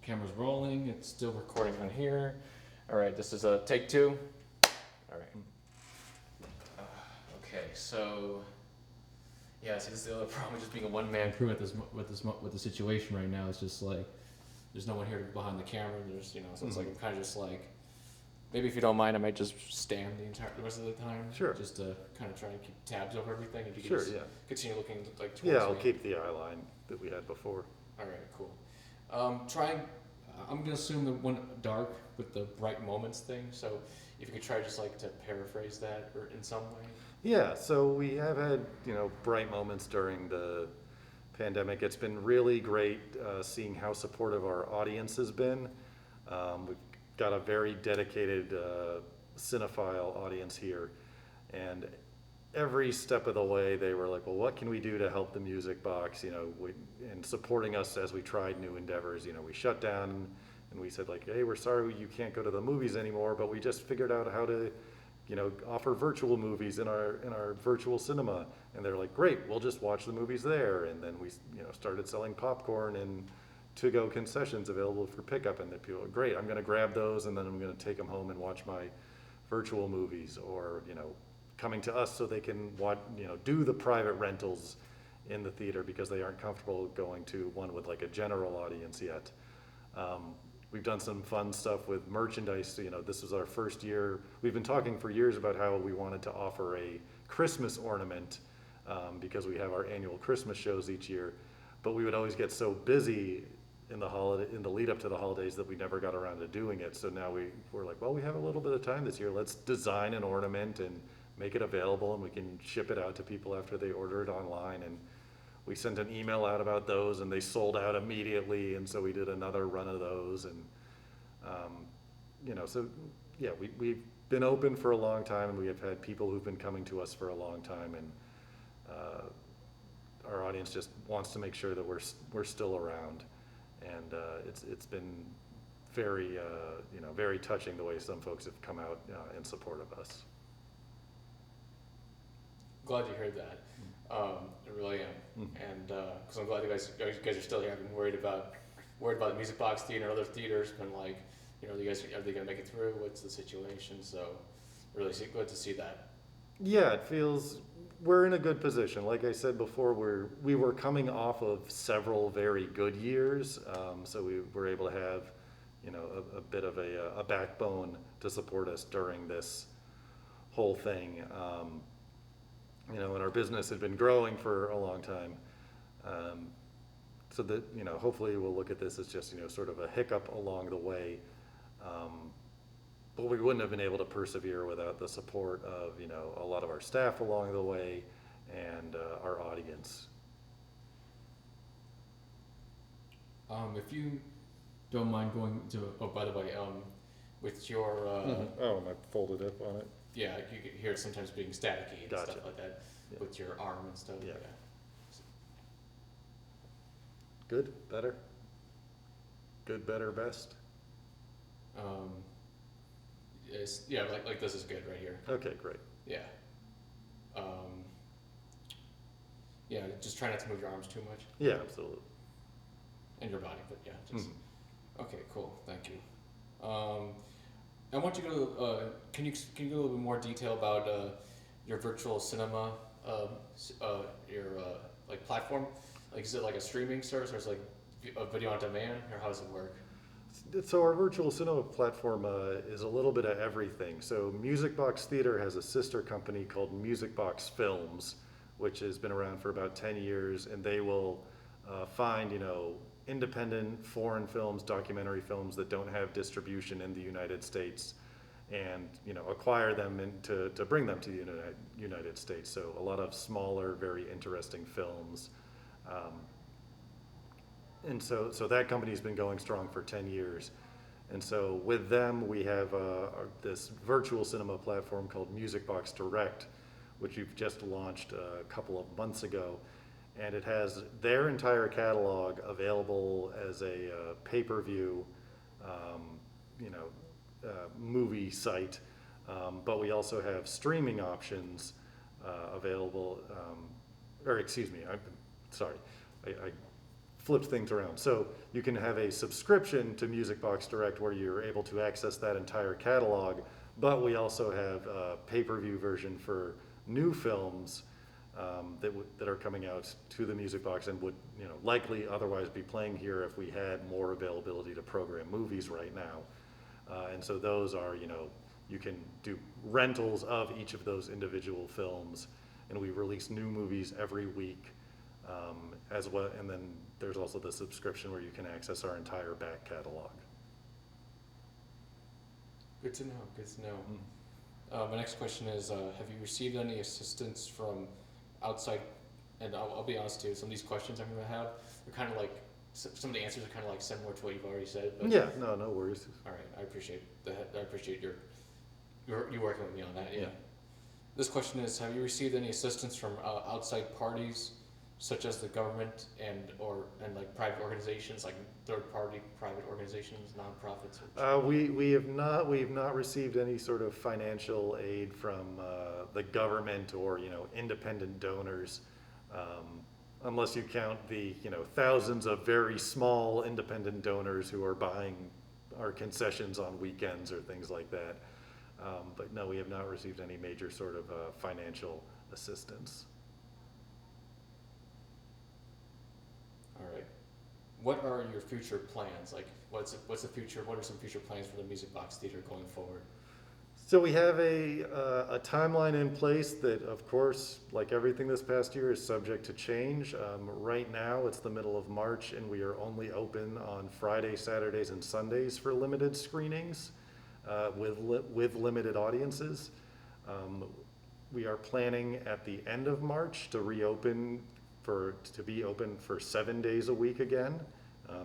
Camera's rolling. It's still recording on here. All right, this is a take 2. All right. Okay, so yeah, see, this is the other problem with just being a one-man crew with the situation right now. It's just like there's no one here behind the camera. There's so it's like I'm kind of just like maybe if you don't mind, I might just stand the rest of the time. Sure. Just to kind of try and keep tabs over everything. If you Sure. could just Yeah. continue looking like towards Yeah, I'll me. keep the eye line that we had before. All right, cool. I'm gonna assume the one dark with the bright moments thing. So if you could try just like to paraphrase that or in some way. Yeah, so we have had, bright moments during the pandemic. It's been really great seeing how supportive our audience has been. We've got a very dedicated cinephile audience here, and every step of the way they were like, well, what can we do to help the Music Box, and supporting us as we tried new endeavors. We shut down and we said like, hey, we're sorry you can't go to the movies anymore, but we just figured out how to offer virtual movies in our virtual cinema. And they're like, great, we'll just watch the movies there. And then we, started selling popcorn and to-go concessions available for pickup. And the people are great, I'm gonna grab those and then I'm gonna take them home and watch my virtual movies, or, coming to us so they can watch, do the private rentals in the theater because they aren't comfortable going to one with like a general audience yet. We've done some fun stuff with merchandise. This was our first year. We've been talking for years about how we wanted to offer a Christmas ornament because we have our annual Christmas shows each year. But we would always get so busy in the lead up to the holidays that we never got around to doing it. So now we're like, well, we have a little bit of time this year. Let's design an ornament and make it available, and we can ship it out to people after they order it online. And we sent an email out about those, and they sold out immediately, and so we did another run of those. And so yeah, we've been open for a long time, and we have had people who've been coming to us for a long time, and our audience just wants to make sure that we're still around. And it's been very very touching the way some folks have come out in support of us. Glad you heard that. I really am, and because I'm glad you guys are still here. I've been worried about the Music Box Theater and other theaters. Been like, you guys, are they gonna make it through? What's the situation? So, really good to see that. Yeah, it feels we're in a good position. Like I said before, we were coming off of several very good years, so we were able to have, a bit of a backbone to support us during this whole thing. And our business had been growing for a long time. So that, hopefully we'll look at this as just, sort of a hiccup along the way. But we wouldn't have been able to persevere without the support of, a lot of our staff along the way and our audience. If you don't mind going to, oh, by the way, with your, Oh, I folded up on it. yeah, you can hear it sometimes being staticky and Gotcha. stuff like that, Yeah. with your arm and stuff. Yeah. Good, better? Good, better, best? Yes, yeah, like this is good right here. Okay, great. Yeah. Yeah, just try not to move your arms too much Yeah, absolutely. and your body, but yeah, just. Mhm. Okay, cool. Thank you. I want you to can you go a little bit more detail about your virtual cinema, your like platform? Like, is it like a streaming service, or is it like a video on demand, or how does it work? So our virtual cinema platform is a little bit of everything. So Music Box Theater has a sister company called Music Box Films, which has been around for about 10 years, and they will find, independent foreign films, documentary films that don't have distribution in the United States, and acquire them and to bring them to the United States. So a lot of smaller, very interesting films. And so that company's been going strong for 10 years. And so with them, we have this virtual cinema platform called Music Box Direct, which we've just launched a couple of months ago. And it has their entire catalog available as a pay-per-view, movie site. But we also have streaming options available, or excuse me, I'm sorry. I flipped things around. So you can have a subscription to Music Box Direct where you're able to access that entire catalog, but we also have a pay-per-view version for new films that are coming out to the Music Box and would, likely otherwise be playing here if we had more availability to program movies right now. And so those are, you can do rentals of each of those individual films, and we release new movies every week as well. And then there's also the subscription where you can access our entire back catalog. Good to know. Good to know. My next question is: have you received any assistance from outside? And I'll be honest too. Some of these questions I'm going to have, they're kind of like some of the answers are kind of like similar to what you've already said. But Yeah, no worries. all right, I appreciate that. I appreciate you working with me on that. Yeah. This question is: have you received any assistance from outside parties, such as the government and like private organizations, like third-party private organizations, nonprofits? We've not received any sort of financial aid from the government or independent donors, unless you count the thousands of very small independent donors who are buying our concessions on weekends or things like that. But no, we have not received any major sort of financial assistance. All right. What are your future plans? Like, what's the future? What are some future plans for the Music Box Theater going forward? So we have a timeline in place that, of course, like everything this past year, is subject to change. Right now, it's the middle of March, and we are only open on Fridays, Saturdays, and Sundays for limited screenings with limited audiences. We are planning at the end of March to reopen to be open for 7 days a week again,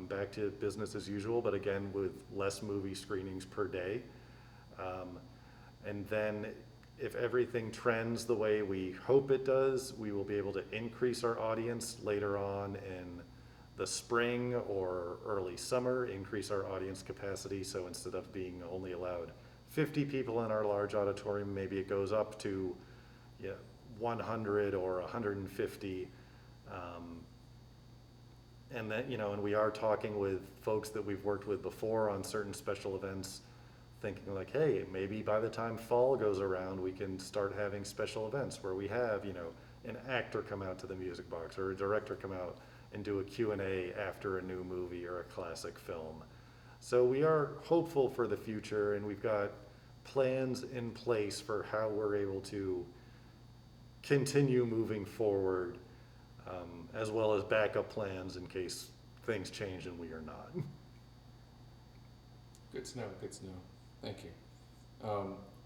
back to business as usual, but again with less movie screenings per day. And then if everything trends the way we hope it does, we will be able to increase our audience later on in the spring or early summer, increase our audience capacity. So instead of being only allowed 50 people in our large auditorium, maybe it goes up to 100 or 150. And then, and we are talking with folks that we've worked with before on certain special events, thinking like, hey, maybe by the time fall goes around, we can start having special events where we have, an actor come out to the Music Box or a director come out and do a Q&A after a new movie or a classic film. So we are hopeful for the future, and we've got plans in place for how we're able to continue moving forward, as well as backup plans in case things change and we are not. Good to know. Good to know. Thank you.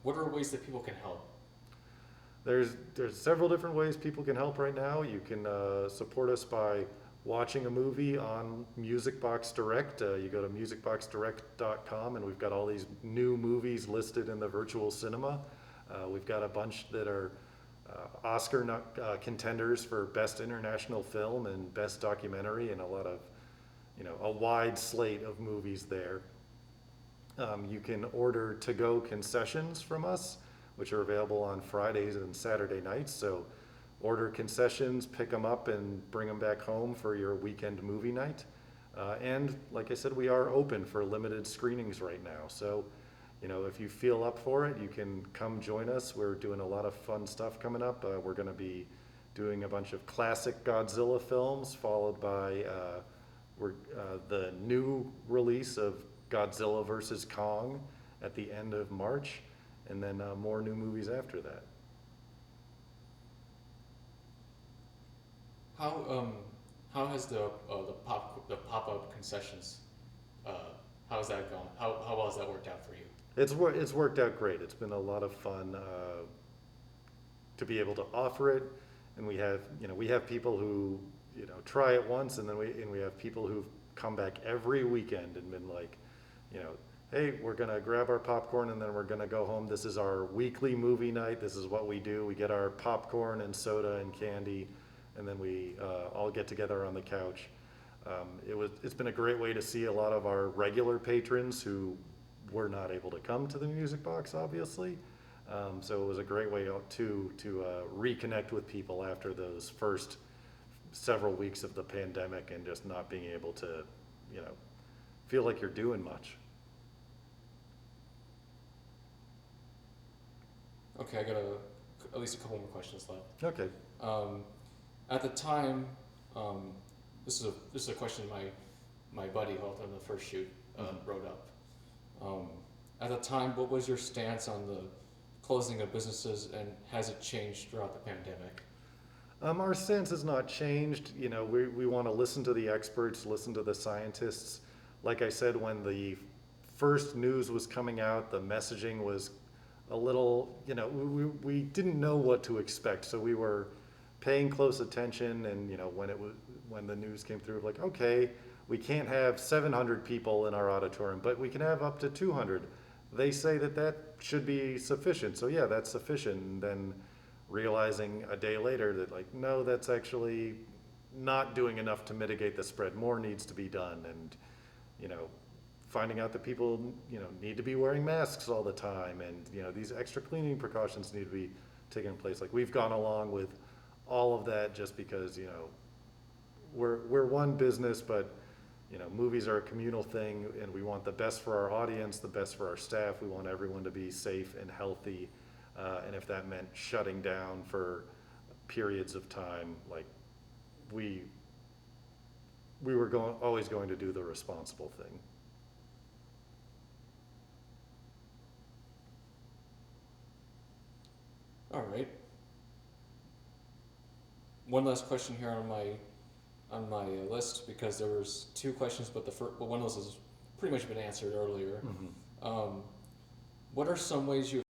What are ways that people can help? There's several different ways people can help right now. You can support us by watching a movie on Music Box Direct. You go to musicboxdirect.com, and we've got all these new movies listed in the virtual cinema. We've got a bunch that are Oscar contenders for Best International Film and Best Documentary, and a lot of, a wide slate of movies there. You can order to-go concessions from us, which are available on Fridays and Saturday nights. So order concessions, pick them up, and bring them back home for your weekend movie night. And like I said, we are open for limited screenings right now. So, if you feel up for it, you can come join us. We're doing a lot of fun stuff coming up. We're going to be doing a bunch of classic Godzilla films, followed by the new release of Godzilla vs. Kong at the end of March, and then more new movies after that. How has the pop-up concessions, how has that gone? How well has that worked out for you? It's worked out great. It's been a lot of fun to be able to offer it, and we have people who try it once, and then we have people who've come back every weekend and been like, hey, we're gonna grab our popcorn and then we're gonna go home. This is our weekly movie night. This is what we do. We get our popcorn and soda and candy, and then we all get together on the couch. It's been a great way to see a lot of our regular patrons who were not able to come to the Music Box, obviously. So it was a great way to reconnect with people after those first several weeks of the pandemic and just not being able to, you know, feel like you're doing much. Okay, I got at least a couple more questions left. Okay. At the time, this is a question my buddy who helped on the first shoot wrote up. At the time, what was your stance on the closing of businesses, and has it changed throughout the pandemic? Our stance has not changed. You know, we want to listen to the experts, listen to the scientists. Like I said, when the first news was coming out, the messaging was a little, you know, we didn't know what to expect. So we were paying close attention, and, you know, when the news came through, like, okay, we can't have 700 people in our auditorium, but we can have up to 200. They say that should be sufficient. So yeah, that's sufficient. And then realizing a day later that, like, no, that's actually not doing enough to mitigate the spread. More needs to be done. And, you know, finding out that people, you know, need to be wearing masks all the time, and, you know, these extra cleaning precautions need to be taken place. Like, we've gone along with all of that just because, you know, we're one business, but, you know, movies are a communal thing, and we want the best for our audience, the best for our staff. We want everyone to be safe and healthy. And if that meant shutting down for periods of time, like, we were always going to do the responsible thing. All right. One last question here on my list, because there was two questions, but one of those has pretty much been answered earlier. Mm-hmm. What are some ways you